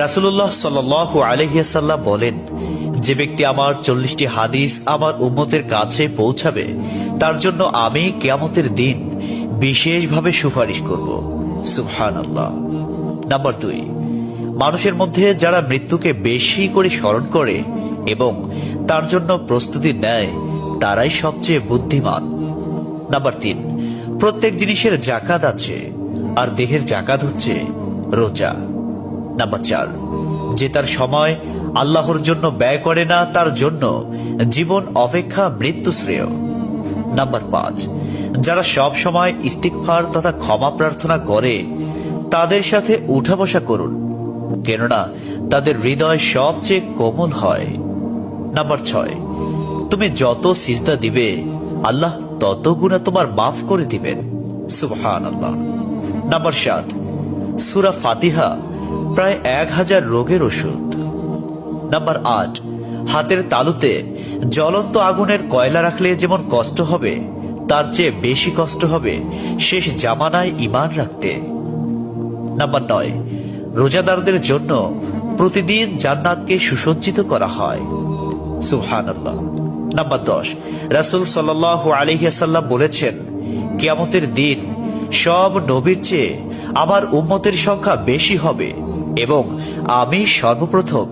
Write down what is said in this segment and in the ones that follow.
রাসূলুল্লাহ সাল্লাল্লাহু আলাইহি ওয়াসাল্লাম বলেন, যে ব্যক্তি আমার 40টি হাদিস আমার উম্মতের কাছে পৌঁছাবে তার জন্য আমি কিয়ামতের দিন বিশেষভাবে সুপারিশ করব। সুবহানাল্লাহ। নাম্বার 2, মানুষের মধ্যে যারা মৃত্যুকে বেশি করে স্মরণ করে এবং তার জন্য প্রস্তুতি নেয় তারাই সবচেয়ে বুদ্ধিমান। নাম্বার 3, প্রত্যেক জিনিসের জাকাত আছে, আর দেহের জাকাত হচ্ছে রোজা। নাম্বার 4, যে তার সময় আল্লাহর জন্য ব্যয় করে না তার জন্য জীবন অপেক্ষা মৃত্যু শ্রেয়। নাম্বার 5, যারা সব সময় ইস্তিগফার তথা ক্ষমা প্রার্থনা করে তাদের সাথে উঠা বসা করুন, কেননা তাদের হৃদয় সবচেয়ে কোমল হয়। নাম্বার 6, তুমি যত সিজদা দিবে আল্লাহ তত গুনাহ তোমার মাফ করে দিবেন। সুবহানাল্লাহ। নাম্বার 7, সূরা ফাতিহা প্রায় 1000 রোগের ওষুধ। নাম্বার 8, হাতের তালুতে জ্বলন্ত আগুনের কয়লা রাখলে যেমন কষ্ট হবে তার চেয়ে বেশি কষ্ট হবে শেষ জামানায় ঈমান রাখতে। নাম্বার 9, রোজাদারদের জন্য প্রতিদিন জান্নাতকে সুসজ্জিত করা হয়। সুবহানাল্লাহ। নাম্বার 10, রাসূল সাল্লাল্লাহু আলাইহি ওয়াসাল্লাম বলেছেন, কিয়ামতের দিন সব নবীর চেয়ে আমার উম্মতের সংখ্যা বেশি হবে এবং আমি সর্বপ্রথম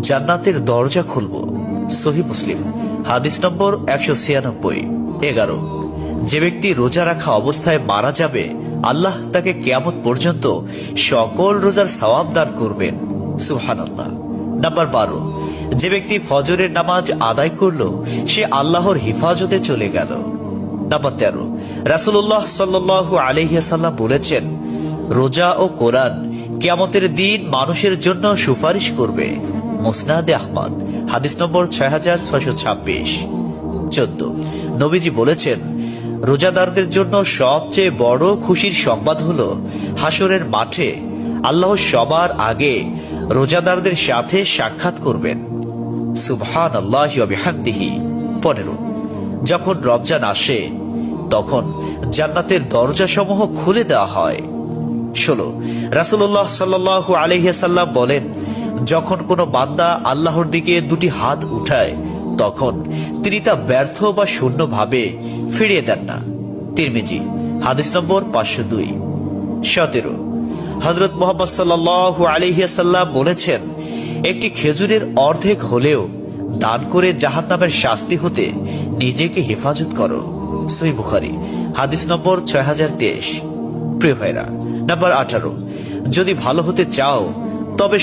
জান্নাতের দরজা খুলব। সহিহ মুসলিম, হাদিস নম্বর 196। 11, যে ব্যক্তি রোজা রাখা অবস্থায় মারা যাবে আল্লাহ তাকে কিয়ামত পর্যন্ত সকল রোজার সওয়াব দান করবেন। সুবহানাল্লাহ। নাম্বার 12, যে ব্যক্তি ফজরের নামাজ আদায় করল সে আল্লাহর হিফাজতে চলে গেল। নাম্বার 13, রাসূলুল্লাহ সাল্লাল্লাহু আলাইহি ওয়াসাল্লাম বলেছেন, রোজা ও কোরআন কিয়ামতের দিন মানুষের জন্য সুপারিশ করবে। মুসনাদে আহমদ, হাদিস নম্বর 6626। 14, নবীজি বলেছেন, রোজাদারদের জন্য সবচেয়ে বড় খুশির সংবাদ হলো হাসরের মাঠে আল্লাহ সবার আগে রোজাদারদের সাথে সাক্ষাৎ করবেন। সুবহানাল্লাহি ওয়া বিহামদিহি। 15, যখন রমজান আসে তখন জান্নাতের দরজাসমূহ খুলে দেওয়া হয়। 16, রাসূলুল্লাহ সাল্লাল্লাহু আলাইহি ওয়াসাল্লাম বলেন, যখন কোনো বান্দা আল্লাহর দিকে দুটি হাত উঠায় তখন তিনি তা ব্যর্থ বা শূন্য ভাবে ফিরিয়ে দেন না। তিরমিজি, হাদিস নম্বর 502। 17, হযরত মুহাম্মদ সাল্লাল্লাহু আলাইহি ওয়াসাল্লাম বলেছেন, একটি খেজুরের অর্ধেক হলেও দান করে জাহান্নামের শাস্তি হতে নিজেকে হেফাজত করো। সহিহ বুখারী, হাদিস নম্বর 6023। প্রিয় ভাইরা, নাম্বার 18, যদি ভালো হতে চাও তবে